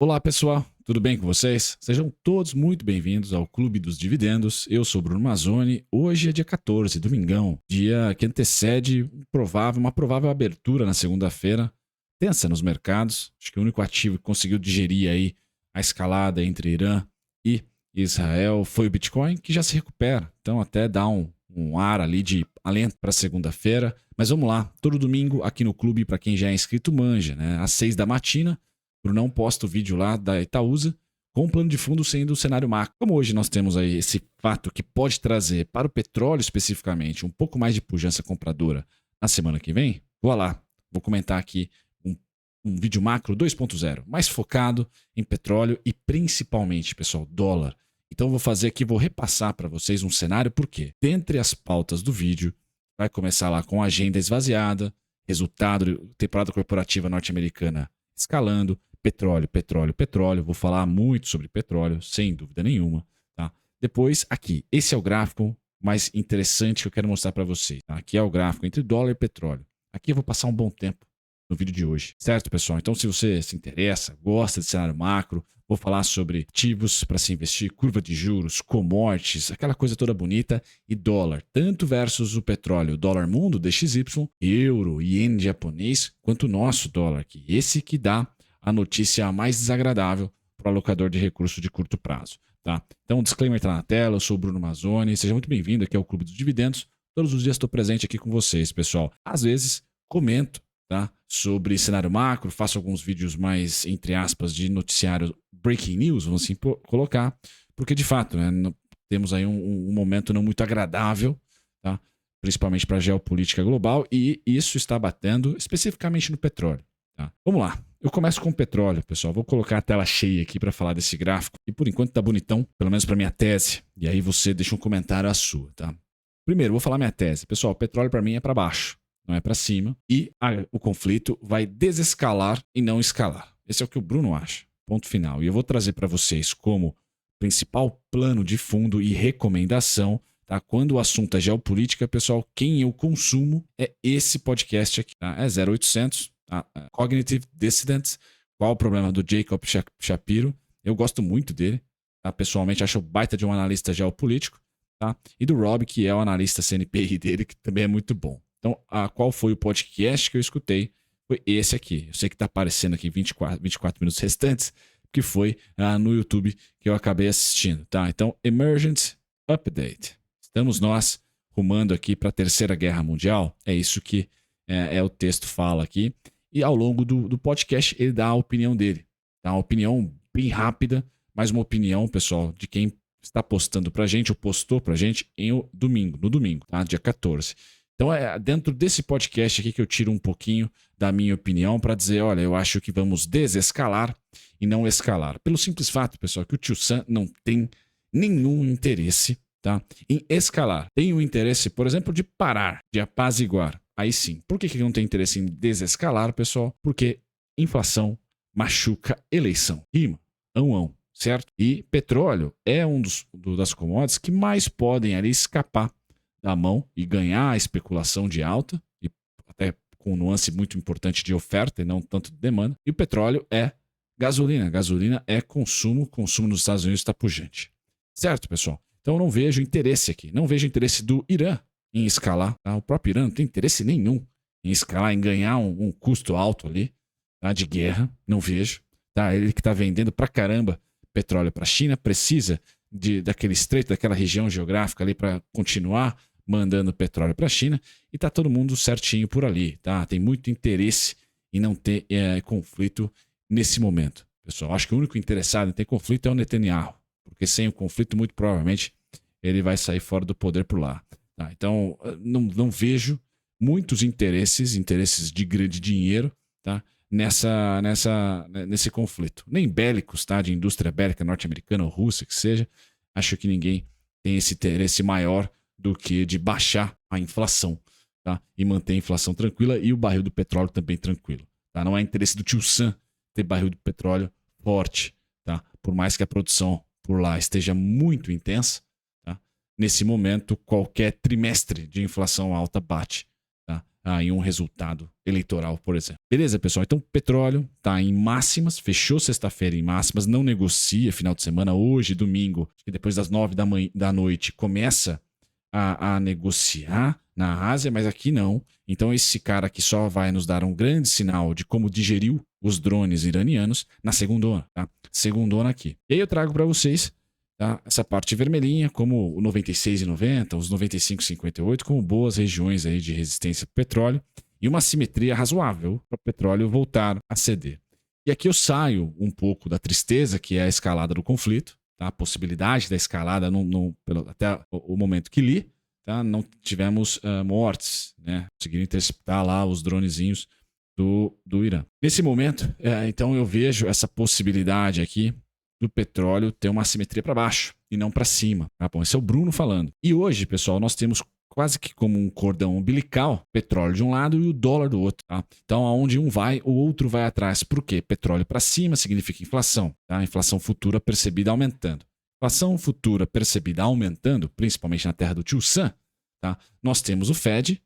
Olá pessoal, tudo bem com vocês? Sejam todos muito bem-vindos ao Clube dos Dividendos. Eu sou Bruno Mazzoni. Hoje é dia 14, domingão, dia que antecede uma provável abertura na segunda-feira. Tensa nos mercados. Acho que o único ativo que conseguiu digerir aí a escalada entre Irã e Israel foi o Bitcoin, que já se recupera. Então até dá um ar ali de alento para segunda-feira. Mas vamos lá, todo domingo aqui no clube, para quem já é inscrito, manja, né? Às 6 da matina. Brunão posta o vídeo lá da Itaúsa com o plano de fundo sendo o cenário macro. Como hoje nós temos aí esse fato que pode trazer para o petróleo especificamente um pouco mais de pujança compradora na semana que vem, vou lá, vou comentar aqui um vídeo macro 2.0, mais focado em petróleo e principalmente, pessoal, dólar. Então vou fazer aqui, vou repassar para vocês um cenário, porque dentre as pautas do vídeo, vai começar lá com a agenda esvaziada, resultado, temporada corporativa norte-americana escalando, petróleo, petróleo, petróleo. Vou falar muito sobre petróleo, sem dúvida nenhuma. Tá? Depois, aqui, esse é o gráfico mais interessante que eu quero mostrar para vocês. Tá? Aqui é o gráfico entre dólar e petróleo. Aqui eu vou passar um bom tempo no vídeo de hoje. Certo, pessoal? Então, se você se interessa, gosta de cenário macro, vou falar sobre ativos para se investir, curva de juros, commodities, aquela coisa toda bonita, e dólar, tanto versus o petróleo, dólar mundo, DXY, euro, iene japonês, quanto o nosso dólar aqui. Esse que dá a notícia mais desagradável para o alocador de recursos de curto prazo. Tá? Então, o disclaimer está na tela, eu sou o Bruno Mazzoni, seja muito bem-vindo aqui ao Clube dos Dividendos. Todos os dias estou presente aqui com vocês, pessoal. Às vezes, comento, tá, sobre cenário macro, faço alguns vídeos mais, entre aspas, de noticiário breaking news, vamos assim colocar, porque de fato, né, temos aí um momento não muito agradável, tá, principalmente para a geopolítica global, e isso está batendo especificamente no petróleo. Tá? Vamos lá. Eu começo com o petróleo, pessoal. Vou colocar a tela cheia aqui para falar desse gráfico. E por enquanto tá bonitão, pelo menos para minha tese. E aí você deixa um comentário a sua, tá? Primeiro, vou falar minha tese. Pessoal, o petróleo para mim é para baixo, não é para cima. E o conflito vai desescalar e não escalar. Esse é o que o Bruno acha. Ponto final. E eu vou trazer para vocês como principal plano de fundo e recomendação, tá? Quando o assunto é geopolítica, pessoal, quem eu consumo é esse podcast aqui, tá? É 0800 Cognitive Dissidents. Qual o problema do Jacob Shapiro? Eu gosto muito dele, tá? Pessoalmente acho baita de um analista geopolítico, tá? E do Rob, que é o analista CNPI dele, que também é muito bom. Então, qual foi o podcast que eu escutei? Foi esse aqui. Eu sei que está aparecendo aqui 24 minutos restantes, que foi no YouTube que eu acabei assistindo, tá? Então, Emergent Update. Estamos nós rumando aqui para a Terceira Guerra Mundial. É isso que o texto fala aqui. E ao longo do podcast ele dá a opinião dele. Tá? Uma opinião bem rápida, mas uma opinião, pessoal, de quem está postando pra gente, ou postou pra gente no domingo, tá? Dia 14. Então é dentro desse podcast aqui que eu tiro um pouquinho da minha opinião para dizer, olha, eu acho que vamos desescalar e não escalar. Pelo simples fato, pessoal, que o Tio Sam não tem nenhum interesse, tá, em escalar. Tem o interesse, por exemplo, de parar, de apaziguar. Aí sim. Por que não tem interesse em desescalar, pessoal? Porque inflação machuca eleição. Rima, ão, certo? E petróleo é um das commodities que mais podem ali escapar da mão e ganhar a especulação de alta, e até com nuance muito importante de oferta e não tanto de demanda. E o petróleo é gasolina. Gasolina é consumo nos Estados Unidos está pujante. Certo, pessoal? Então eu não vejo interesse aqui. Não vejo interesse do Irã em escalar. Tá? O próprio Irã não tem interesse nenhum em escalar, em ganhar um custo alto ali, tá, de guerra. Não vejo. Tá? Ele que está vendendo pra caramba petróleo para a China, precisa daquele estreito, daquela região geográfica ali para continuar mandando petróleo para a China, e tá todo mundo certinho por ali. Tá? Tem muito interesse em não ter conflito nesse momento. Pessoal, acho que o único interessado em ter conflito é o Netanyahu, porque sem o conflito, muito provavelmente, ele vai sair fora do poder por lá. Tá? Então, não vejo muitos interesses de grande dinheiro, tá, nesse conflito. Nem bélicos, tá, de indústria bélica norte-americana ou russa, que seja. Acho que ninguém tem esse interesse maior do que de baixar a inflação, tá, e manter a inflação tranquila e o barril do petróleo também tranquilo. Tá? Não é interesse do Tio Sam ter barril de petróleo forte, tá? Por mais que a produção por lá esteja muito intensa, tá? Nesse momento, qualquer trimestre de inflação alta bate, tá, em um resultado eleitoral, por exemplo. Beleza, pessoal? Então, petróleo tá em máximas, fechou sexta-feira em máximas, não negocia final de semana, hoje, domingo, que depois das 9 da noite começa a negociar na Ásia, mas aqui não. Então, esse cara aqui só vai nos dar um grande sinal de como digeriu os drones iranianos na segundona, tá? Segundona aqui. E aí eu trago para vocês, tá, essa parte vermelhinha, como o 96,90, os 95,58, como boas regiões aí de resistência para o petróleo e uma simetria razoável para o petróleo voltar a ceder. E aqui eu saio um pouco da tristeza, que é a escalada do conflito, tá? A possibilidade da escalada até o momento que li, tá? Não tivemos mortes, né? Conseguiram interceptar lá os dronezinhos do Irã. Nesse momento, então eu vejo essa possibilidade aqui do petróleo ter uma assimetria para baixo e não para cima. Tá bom? Esse é o Bruno falando. E hoje, pessoal, nós temos quase que como um cordão umbilical, petróleo de um lado e o dólar do outro. Tá? Então, aonde um vai, o outro vai atrás. Por quê? Petróleo para cima significa inflação. Tá? Inflação futura percebida aumentando. Inflação futura percebida aumentando, principalmente na terra do tio Sam, tá? Nós temos o Fed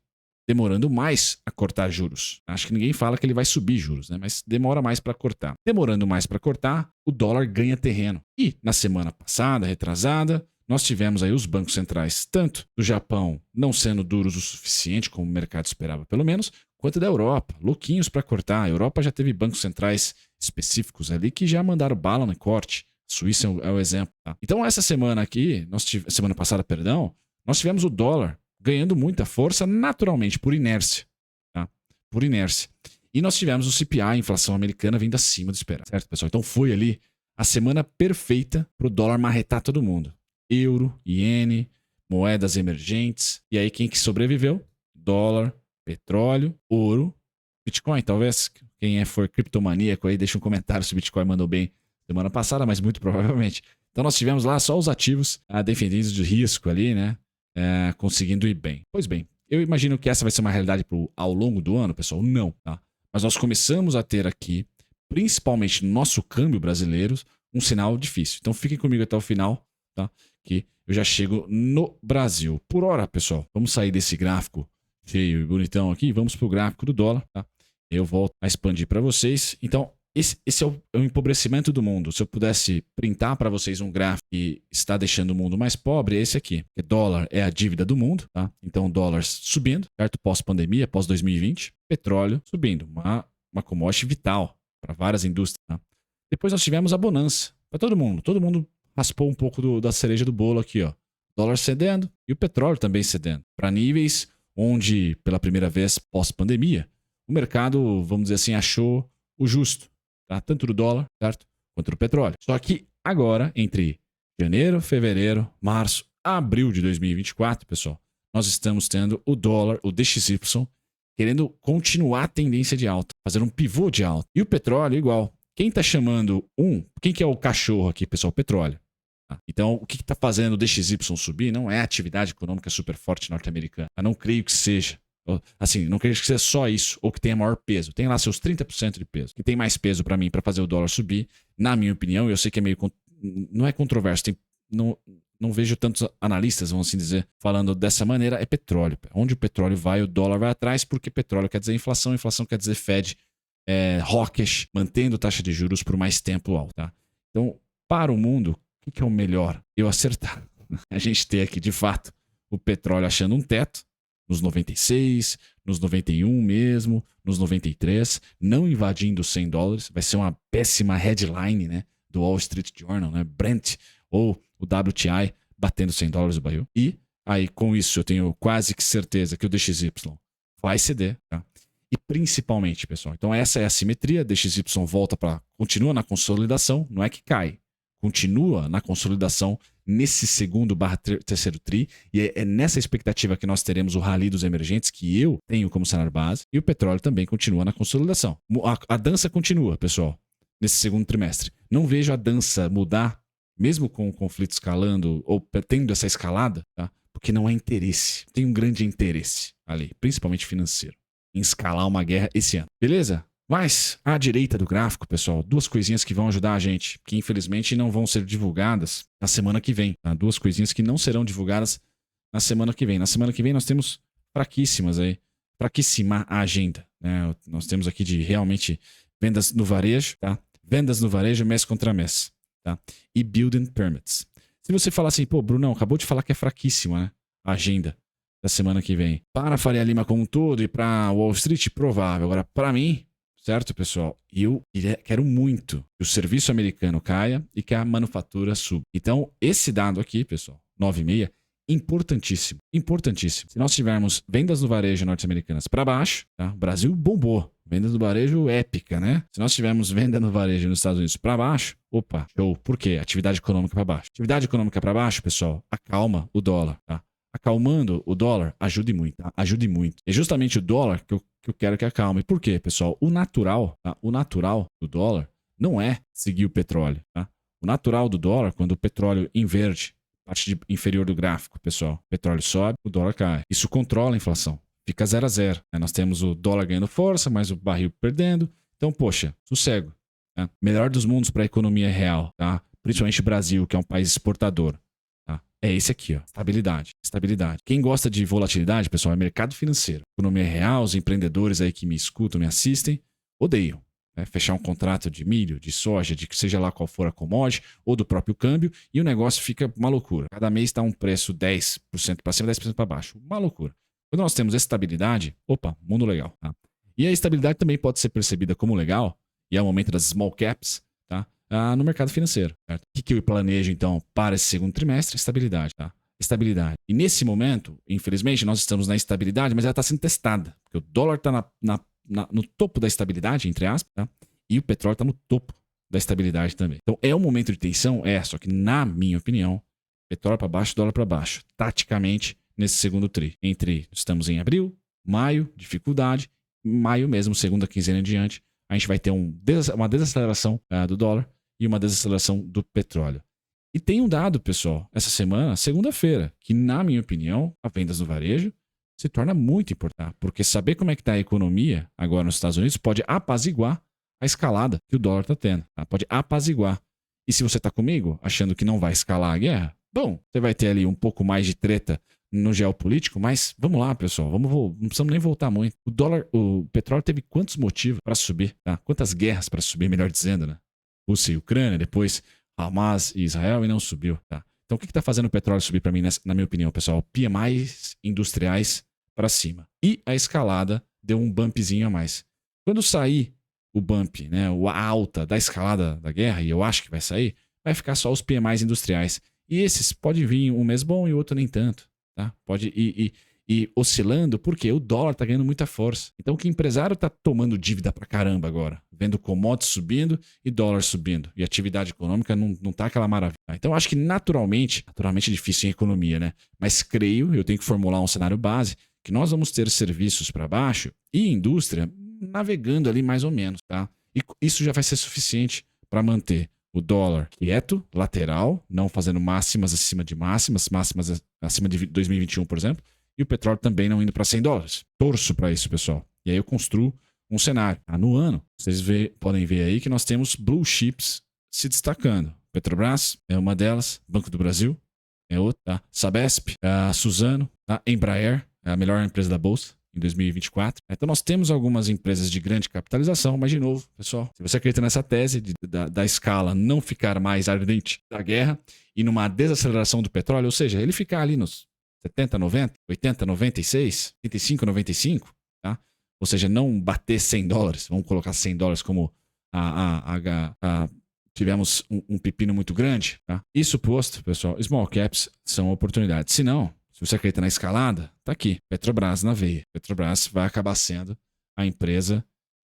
demorando mais a cortar juros. Acho que ninguém fala que ele vai subir juros, né? Mas demora mais para cortar. Demorando mais para cortar, o dólar ganha terreno. E na semana passada, retrasada, nós tivemos aí os bancos centrais, tanto do Japão não sendo duros o suficiente, como o mercado esperava pelo menos, quanto da Europa, louquinhos para cortar. A Europa já teve bancos centrais específicos ali que já mandaram bala no corte. A Suíça é o exemplo. Tá? Então essa semana aqui, semana passada, perdão, nós tivemos o dólar ganhando muita força naturalmente, por inércia. Tá? Por inércia. E nós tivemos o CPI, a inflação americana, vindo acima do esperado. Certo, pessoal? Então foi ali a semana perfeita para o dólar marretar todo mundo. Euro, iene, moedas emergentes. E aí quem que sobreviveu? Dólar, petróleo, ouro, Bitcoin. Talvez quem for criptomaníaco aí, deixa um comentário se o Bitcoin mandou bem semana passada, mas muito provavelmente. Então nós tivemos lá só os ativos defendidos de risco ali, né? Conseguindo ir bem. Pois bem, eu imagino que essa vai ser uma realidade ao longo do ano, pessoal? Não, tá? Mas nós começamos a ter aqui, principalmente no nosso câmbio brasileiro, um sinal difícil. Então fiquem comigo até o final, tá? Que eu já chego no Brasil. Por hora, pessoal, vamos sair desse gráfico feio e bonitão aqui, vamos para o gráfico do dólar, tá? Eu volto a expandir para vocês. Então, esse é o empobrecimento do mundo. Se eu pudesse printar para vocês um gráfico que está deixando o mundo mais pobre, é esse aqui. O dólar é a dívida do mundo, tá? Então, dólar subindo, certo? Pós-pandemia, pós-2020. Petróleo subindo, uma commodity vital para várias indústrias. Tá? Depois nós tivemos a bonança para todo mundo. Todo mundo raspou um pouco da cereja do bolo aqui, ó. Dólar cedendo e o petróleo também cedendo. Para níveis onde, pela primeira vez pós-pandemia, o mercado, vamos dizer assim, achou o justo. Tá? Tanto do dólar, certo? Quanto do petróleo. Só que agora, entre janeiro, fevereiro, março, abril de 2024, pessoal, nós estamos tendo o dólar, o DXY, querendo continuar a tendência de alta, fazer um pivô de alta. E o petróleo igual. Quem está chamando quem que é o cachorro aqui, pessoal? O petróleo. Tá? Então, o que está fazendo o DXY subir não é a atividade econômica super forte norte-americana. Eu não creio que seja. Assim, não creio que seja só isso, ou que tenha maior peso. Tem lá seus 30% de peso. Que tem mais peso para mim para fazer o dólar subir, na minha opinião, eu sei que é meio. Não é controverso. Não vejo tantos analistas, vamos assim dizer, falando dessa maneira, é petróleo. Onde o petróleo vai, o dólar vai atrás, porque petróleo quer dizer inflação, inflação quer dizer Fed, hawkish, mantendo taxa de juros por mais tempo alta. Tá? Então, para o mundo, o que é o melhor? Eu acertar. A gente ter aqui, de fato, o petróleo achando um teto, nos 96, nos 91 mesmo, nos 93, não invadindo os $100, vai ser uma péssima headline, né, do Wall Street Journal, né, Brent ou o WTI batendo $100 o barril. E aí com isso eu tenho quase que certeza que o DXY vai ceder, tá? E principalmente, pessoal, então essa é a simetria, DXY continua na consolidação, não é que cai, continua na consolidação nesse segundo/terceiro tri, e é nessa expectativa que nós teremos o rally dos emergentes, que eu tenho como cenário base, e o petróleo também continua na consolidação. A dança continua, pessoal, nesse segundo trimestre. Não vejo a dança mudar, mesmo com o conflito escalando, ou tendo essa escalada, tá? Porque não há interesse. Tem um grande interesse ali, principalmente financeiro, em escalar uma guerra esse ano. Beleza? Mas, à direita do gráfico, pessoal, duas coisinhas que vão ajudar a gente, que infelizmente não vão ser divulgadas na semana que vem. Tá? Duas coisinhas que não serão divulgadas na semana que vem. Na semana que vem nós temos fraquíssima agenda, né? Nós temos aqui de realmente vendas no varejo, tá? Vendas no varejo mês contra mês, tá? E building permits. Se você falar assim, pô, Brunão, acabou de falar que é fraquíssima, né? A agenda da semana que vem. Para a Faria Lima como um todo e para Wall Street, provável. Agora, para mim, certo, pessoal? Quero muito que o serviço americano caia e que a manufatura suba. Então, esse dado aqui, pessoal, 9,6, importantíssimo. Importantíssimo. Se nós tivermos vendas no varejo norte-americanas para baixo, tá? O Brasil bombou. Vendas no varejo épica, né? Se nós tivermos venda no varejo nos Estados Unidos para baixo, opa, show. Por quê? Atividade econômica para baixo. Atividade econômica para baixo, pessoal, acalma o dólar, tá? Acalmando o dólar, ajude muito, tá? Ajude muito. É justamente o dólar que eu quero que acalme. Por quê, pessoal? O natural, tá? O natural do dólar não é seguir o petróleo, tá? O natural do dólar, quando o petróleo inverte, parte inferior do gráfico, pessoal, o petróleo sobe, o dólar cai. Isso controla a inflação. Fica 0 a 0. Né? Nós temos o dólar ganhando força, mas o barril perdendo. Então, poxa, sossego. Tá? Melhor dos mundos para a economia real, tá? Principalmente o Brasil, que é um país exportador. Tá? É esse aqui, ó. Estabilidade. Estabilidade. Quem gosta de volatilidade, pessoal, é mercado financeiro. Economia real, os empreendedores aí que me escutam, me assistem, odeiam. Né? Fechar um contrato de milho, de soja, de que seja lá qual for a commodity, ou do próprio câmbio, e o negócio fica uma loucura. Cada mês está um preço 10% para cima, 10% para baixo. Uma loucura. Quando nós temos estabilidade, opa, mundo legal. Tá? E a estabilidade também pode ser percebida como legal, e é o momento das small caps, tá? No mercado financeiro. Certo? O que eu planejo, então, para esse segundo trimestre? Estabilidade. Tá? Estabilidade. E nesse momento, infelizmente, nós estamos na estabilidade, mas ela está sendo testada. Porque o dólar está no topo da estabilidade, entre aspas, tá? E o petróleo está no topo da estabilidade também. Então, é um momento de tensão? Só que, na minha opinião, petróleo para baixo, dólar para baixo. Taticamente, nesse segundo tri. Estamos em abril, maio, dificuldade, maio mesmo, segunda quinzena em diante, a gente vai ter uma desaceleração do dólar e uma desaceleração do petróleo. E tem um dado, pessoal, essa semana, segunda-feira, que na minha opinião, a vendas no varejo se torna muito importante, porque saber como é que está a economia agora nos Estados Unidos pode apaziguar a escalada que o dólar está tendo, tá? Pode apaziguar. E se você está comigo, achando que não vai escalar a guerra, bom, você vai ter ali um pouco mais de treta no geopolítico, mas vamos lá, pessoal, não precisamos nem voltar muito. O petróleo teve quantos motivos para subir, tá? Quantas guerras para subir, melhor dizendo, né? Rússia e Ucrânia, depois Hamas e Israel e não subiu, tá? Então o que está fazendo o petróleo subir para mim, na minha opinião, pessoal? PMIs industriais para cima. E a escalada deu um bumpzinho a mais. Quando sair o bump, né, a alta da escalada da guerra, e eu acho que vai sair, vai ficar só os PMIs industriais. E esses podem vir um mês bom e outro nem tanto. Tá? Pode ir oscilando, porque o dólar está ganhando muita força. Então, que empresário está tomando dívida pra caramba agora? Vendo commodities subindo e dólar subindo. E atividade econômica não tá aquela maravilha. Então, acho que naturalmente é difícil em economia, né? Mas creio, eu tenho que formular um cenário base, que nós vamos ter serviços para baixo e indústria navegando ali mais ou menos, tá? E isso já vai ser suficiente para manter o dólar quieto, lateral, não fazendo máximas acima de máximas acima de 2021, por exemplo, e o petróleo também não indo para $100. Torço para isso, pessoal. E aí eu construo um cenário. No ano, vocês podem ver aí que nós temos blue chips se destacando. Petrobras é uma delas, Banco do Brasil é outra, tá? Sabesp, a Suzano, a Embraer, é a melhor empresa da Bolsa em 2024. Então nós temos algumas empresas de grande capitalização, mas de novo, pessoal, se você acredita nessa tese da escala não ficar mais ardente da guerra e numa desaceleração do petróleo, ou seja, ele ficar ali nos 70, 90, 80, 96, 85, 95, tá? Ou seja, não bater $100, vamos colocar $100 como tivemos um pepino muito grande, tá? Isso posto, pessoal, small caps são oportunidades. Se não, se você acredita na escalada, tá aqui, Petrobras na veia. Petrobras vai acabar sendo a empresa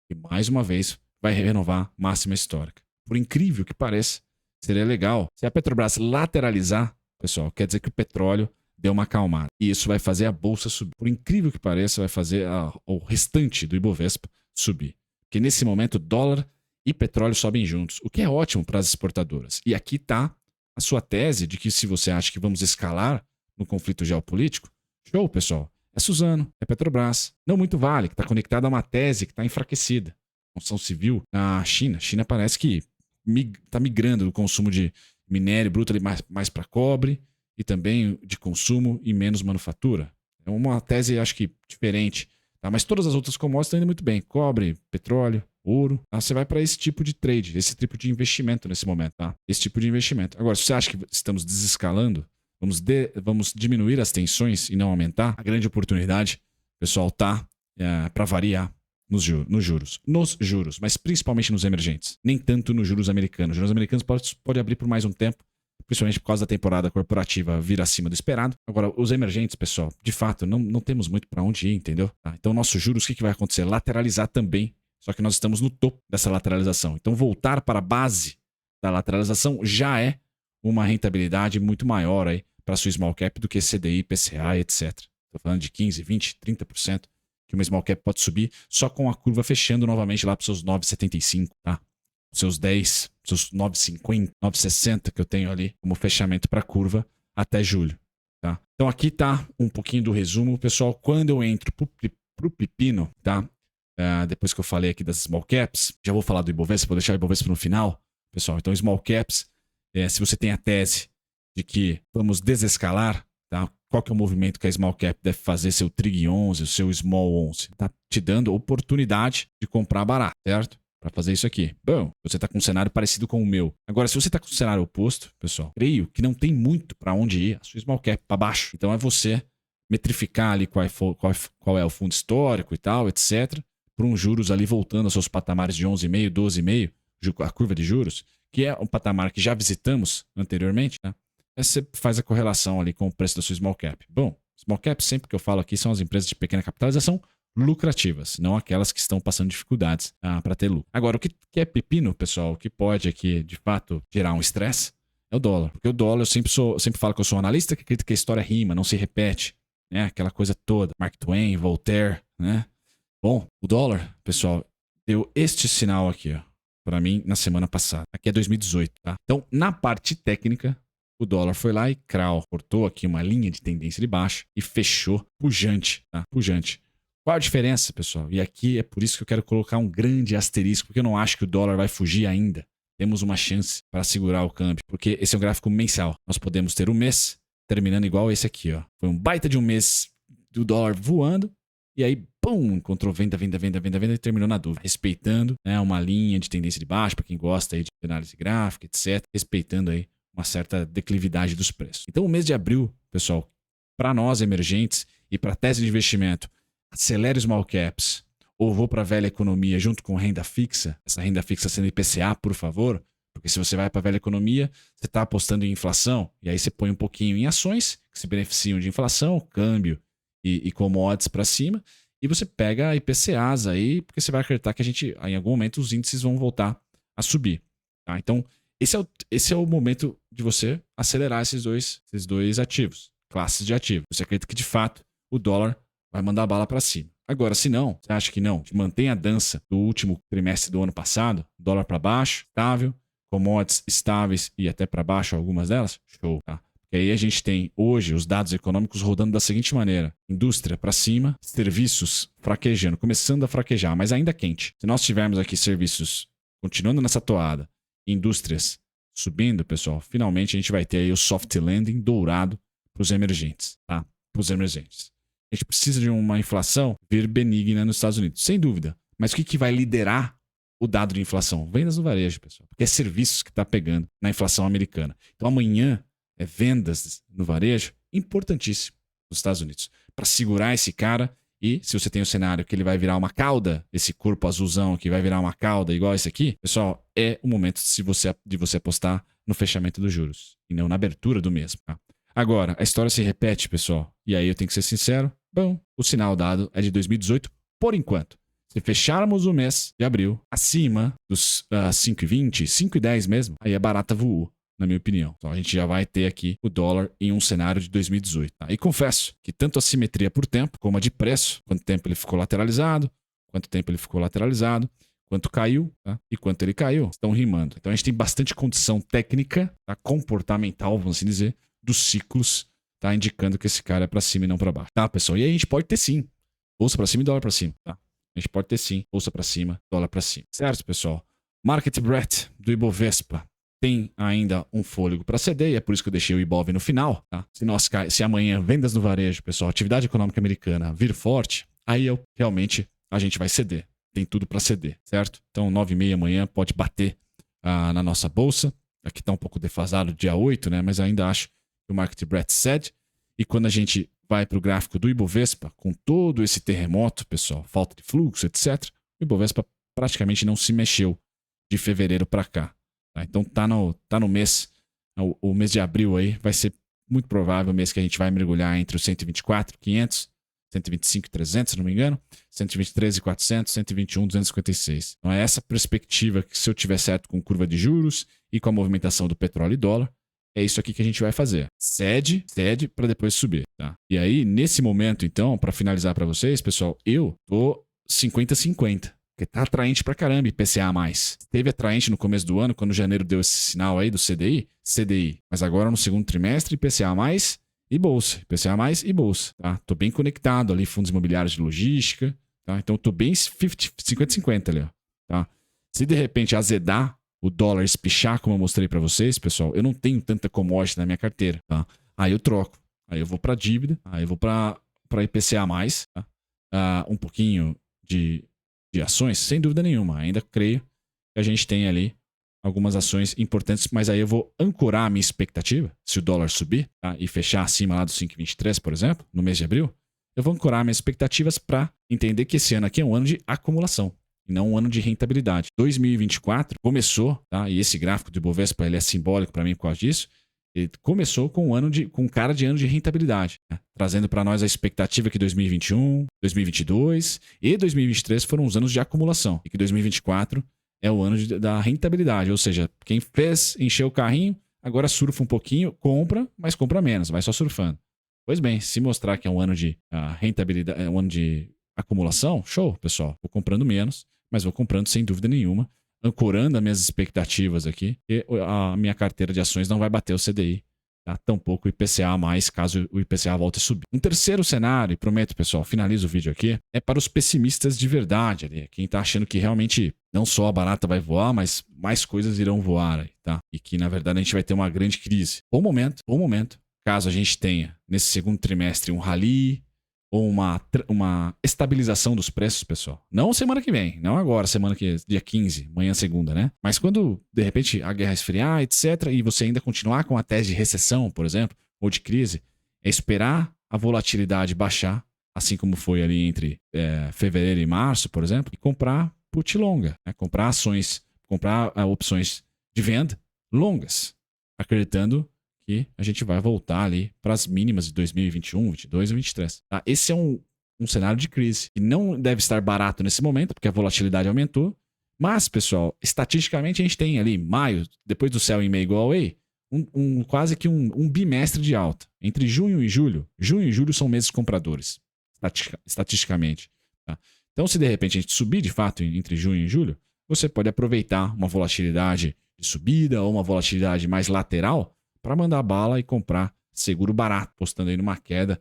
que, mais uma vez, vai renovar máxima histórica. Por incrível que pareça, seria legal. Se a Petrobras lateralizar, pessoal, quer dizer que o petróleo deu uma acalmada. E isso vai fazer a bolsa subir. Por incrível que pareça, vai fazer o restante do Ibovespa subir. Porque nesse momento, dólar e petróleo sobem juntos, o que é ótimo para as exportadoras. E aqui está a sua tese de que se você acha que vamos escalar no conflito geopolítico, show, pessoal. É Suzano, é Petrobras. Não muito vale, que está conectada a uma tese que está enfraquecida. Construção civil na China. A China parece que está migrando do consumo de minério bruto ali mais para cobre e também de consumo e menos manufatura. É uma tese, acho que, diferente. tá? Mas todas as outras commodities estão indo muito bem. Cobre, petróleo, ouro. Tá? Você vai para esse tipo de trade, esse tipo de investimento nesse momento, tá? Esse tipo de investimento. Agora, se você acha que estamos desescalando, vamos diminuir as tensões e não aumentar, a grande oportunidade, pessoal, tá para variar nos juros. Nos juros, mas principalmente nos emergentes. Nem tanto nos juros americanos. Os juros americanos pode abrir por mais um tempo, principalmente por causa da temporada corporativa vir acima do esperado. Agora, os emergentes, pessoal, de fato, não temos muito para onde ir, entendeu? Tá? Então, nossos juros, o que vai acontecer? Lateralizar também, só que nós estamos no topo dessa lateralização. Então, voltar para a base da lateralização já é uma rentabilidade muito maior aí para a sua small cap do que CDI, PCA, etc. Estou falando de 15, 20, 30% que uma small cap pode subir só com a curva fechando novamente lá para os seus 9,75, tá? Seus 10, seus 9,50, 9,60 que eu tenho ali como fechamento para a curva até julho, tá? Então aqui tá um pouquinho do resumo, pessoal. Quando eu entro pro pepino, tá? Depois que eu falei aqui das small caps, já vou falar do Ibovespa, vou deixar o Ibovespa no final, pessoal. Então small caps, se você tem a tese de que vamos desescalar, tá? Qual que é o movimento que a small cap deve fazer, seu Trig 11, o seu Small 11? Tá te dando oportunidade de comprar barato, certo? Para fazer isso aqui. Bom, você tá com um cenário parecido com o meu. Agora, se você tá com um cenário oposto, pessoal, creio que não tem muito para onde ir a sua small cap para baixo. Então é você metrificar ali qual é o fundo histórico e tal, etc. Por um juros ali voltando aos seus patamares de 11,5, 12,5, a curva de juros, que é um patamar que já visitamos anteriormente, né? Você faz a correlação ali com o preço da sua small cap. Bom, small cap, sempre que eu falo aqui, são as empresas de pequena capitalização lucrativas, não aquelas que estão passando dificuldades para ter lucro. Agora, o que é pepino, pessoal, o que pode aqui, de fato, gerar um estresse, é o dólar. Porque o dólar, eu sempre falo que eu sou um analista que acredita que a história rima, não se repete, né? Aquela coisa toda. Mark Twain, Voltaire, né? Bom, o dólar, pessoal, deu este sinal aqui, ó, para mim, na semana passada. Aqui é 2018, tá? Então, na parte técnica, o dólar foi lá e cortou aqui uma linha de tendência de baixa e fechou pujante, tá? Pujante. Qual a diferença, pessoal? E aqui é por isso que eu quero colocar um grande asterisco, porque eu não acho que o dólar vai fugir ainda. Temos uma chance para segurar o câmbio, porque esse é um gráfico mensal. Nós podemos ter um mês terminando igual esse aqui, ó. Foi um baita de um mês do dólar voando, e aí, pum, encontrou venda e terminou na dúvida. Respeitando, né, uma linha de tendência de baixa, para quem gosta aí de análise gráfica, etc. Respeitando aí uma certa declividade dos preços. Então, o mês de abril, pessoal, para nós emergentes e para tese de investimento, acelere small caps ou vou para a velha economia junto com renda fixa, essa renda fixa sendo IPCA, por favor, porque se você vai para a velha economia, você está apostando em inflação e aí você põe um pouquinho em ações que se beneficiam de inflação, câmbio e commodities para cima e você pega IPCAs aí, porque você vai acreditar que em algum momento os índices vão voltar a subir, tá? Então, esse é o momento de você acelerar esses dois ativos, classes de ativos. Você acredita que, de fato, o dólar vai mandar a bala para cima. Agora, se não, você acha que não, que mantém a dança do último trimestre do ano passado, dólar para baixo, estável, commodities estáveis e até para baixo algumas delas, show, tá? Porque aí a gente tem hoje os dados econômicos rodando da seguinte maneira: indústria para cima, serviços fraquejando, começando a fraquejar, mas ainda quente. Se nós tivermos aqui serviços continuando nessa toada, indústrias subindo, pessoal, finalmente a gente vai ter aí o soft landing dourado para os emergentes, tá? Para os emergentes. A gente precisa de uma inflação vir benigna nos Estados Unidos, sem dúvida. Mas o que vai liderar o dado de inflação? Vendas no varejo, pessoal. Porque é serviços que está pegando na inflação americana. Então amanhã é vendas no varejo importantíssimo nos Estados Unidos. Para segurar esse cara. E se você tem o cenário que ele vai virar uma cauda, esse corpo azulzão que vai virar uma cauda igual esse aqui, pessoal, é o momento de você apostar no fechamento dos juros e não na abertura do mesmo. Tá? Agora, a história se repete, pessoal, e aí eu tenho que ser sincero. Bom, o sinal dado é de 2018 por enquanto. Se fecharmos o mês de abril acima dos 5,20, 5,10 mesmo, aí a barata voou, na minha opinião. Então a gente já vai ter aqui o dólar em um cenário de 2018. Tá? E confesso que tanto a simetria por tempo como a de preço, quanto tempo ele ficou lateralizado, quanto caiu, tá? E quanto ele caiu, estão rimando. Então a gente tem bastante condição técnica, tá? Comportamental, vamos assim dizer, dos ciclos, tá? Indicando que esse cara é para cima e não para baixo. Tá, pessoal? E aí a gente pode ter sim bolsa para cima e dólar para cima. Tá? A gente pode ter sim bolsa para cima, dólar para cima. Certo, pessoal? Market breadth do Ibovespa tem ainda um fôlego para ceder, e é por isso que eu deixei o Ibov no final. Tá? Se amanhã vendas no varejo, pessoal, atividade econômica americana vir forte, aí realmente a gente vai ceder. Tem tudo para ceder, certo? Então, 9h30 amanhã pode bater na nossa bolsa. Aqui está um pouco defasado dia 8, né? Mas eu ainda acho que o market breadth cede. E quando a gente vai para o gráfico do Ibovespa, com todo esse terremoto, pessoal, falta de fluxo, etc., o Ibovespa praticamente não se mexeu de fevereiro para cá. Tá? Então tá no mês, o mês de abril aí vai ser muito provável o mês que a gente vai mergulhar entre os 124.500, 125.300, se não me engano, 123.400, 121.256. Então é essa perspectiva que, se eu tiver certo com curva de juros e com a movimentação do petróleo e dólar, é isso aqui que a gente vai fazer. Cede para depois subir, tá? E aí, nesse momento, então, para finalizar para vocês, pessoal, eu tô 50-50. Porque tá atraente pra caramba IPCA+. Teve atraente no começo do ano, quando janeiro deu esse sinal aí do CDI. Mas agora no segundo trimestre, IPCA+, e bolsa. IPCA+, e bolsa, tá? Tô bem conectado ali, fundos imobiliários de logística, tá? Então tô bem 50-50 ali, ó, tá? Se de repente azedar, o dólar espichar, como eu mostrei pra vocês, pessoal, eu não tenho tanta commodity na minha carteira, tá? Aí eu troco. Aí eu vou pra dívida, aí eu vou pra IPCA+, tá? Um pouquinho de ações, sem dúvida nenhuma. Ainda creio que a gente tem ali algumas ações importantes, mas aí eu vou ancorar a minha expectativa, se o dólar subir, tá? E fechar acima lá dos 5,23, por exemplo, no mês de abril, eu vou ancorar minhas expectativas para entender que esse ano aqui é um ano de acumulação e não um ano de rentabilidade. 2024 começou, tá? E esse gráfico do Ibovespa, ele é simbólico para mim por causa disso. Ele começou com cara de ano de rentabilidade, né? Trazendo para nós a expectativa que 2021, 2022 e 2023 foram os anos de acumulação e que 2024 é o ano da rentabilidade, ou seja, quem fez encher o carrinho, agora surfa um pouquinho, compra, mas compra menos, vai só surfando. Pois bem, se mostrar que é um ano de rentabilidade, é um ano de acumulação, show, pessoal. Vou comprando menos, mas vou comprando sem dúvida nenhuma, ancorando as minhas expectativas aqui, e a minha carteira de ações não vai bater o CDI, tá? Tampouco o IPCA+, caso o IPCA volte a subir. Um terceiro cenário, e prometo, pessoal, finalizo o vídeo aqui, é para os pessimistas de verdade ali, quem tá achando que realmente não só a barata vai voar, mas mais coisas irão voar aí, tá? E que, na verdade, a gente vai ter uma grande crise. Bom momento, caso a gente tenha, nesse segundo trimestre, um rally ou uma estabilização dos preços, pessoal. Não semana que vem, não agora, dia 15, amanhã segunda, né? Mas quando, de repente, a guerra esfriar, etc., e você ainda continuar com a tese de recessão, por exemplo, ou de crise, é esperar a volatilidade baixar, assim como foi ali entre fevereiro e março, por exemplo, e comprar put longa, né? Comprar ações, comprar opções de venda longas, acreditando que a gente vai voltar ali para as mínimas de 2021, 22 e 23. Tá? Esse é um cenário de crise que não deve estar barato nesse momento, porque a volatilidade aumentou. Mas, pessoal, estatisticamente a gente tem ali maio, depois do sell in May go away, quase que um bimestre de alta. Entre junho e julho. Junho e julho são meses compradores, estatisticamente. Tá? Então, se de repente a gente subir de fato entre junho e julho, você pode aproveitar uma volatilidade de subida ou uma volatilidade mais lateral para mandar bala e comprar seguro barato, postando aí numa queda,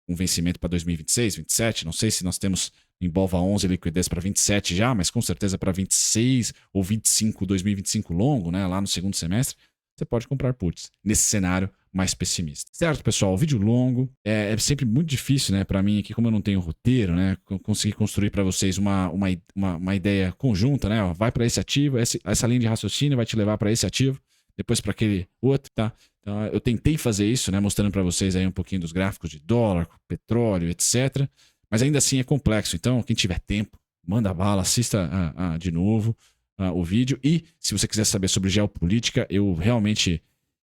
um vencimento para 2026, 27, não sei se nós temos em BOVA11 liquidez para 27 já, mas com certeza para 26 ou 25, 2025 longo, né, lá no segundo semestre, você pode comprar puts nesse cenário mais pessimista. Certo, pessoal? Vídeo longo, é sempre muito difícil, né, para mim aqui, como eu não tenho roteiro, né, conseguir construir para vocês uma ideia conjunta, né, ó, vai para esse ativo, essa linha de raciocínio vai te levar para esse ativo, depois para aquele outro, tá? Então, eu tentei fazer isso, né, mostrando para vocês aí um pouquinho dos gráficos de dólar, petróleo, etc. Mas ainda assim é complexo. Então, quem tiver tempo, manda bala, assista de novo o vídeo. E se você quiser saber sobre geopolítica, eu realmente...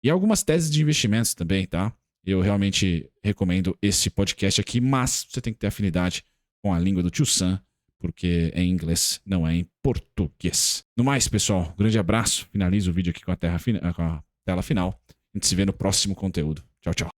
E algumas teses de investimentos também, tá? Eu realmente recomendo esse podcast aqui, mas você tem que ter afinidade com a língua do Tio Sam, porque é em inglês, não é em português. No mais, pessoal, grande abraço. Finalizo o vídeo aqui com a tela final. A gente se vê no próximo conteúdo. Tchau, tchau.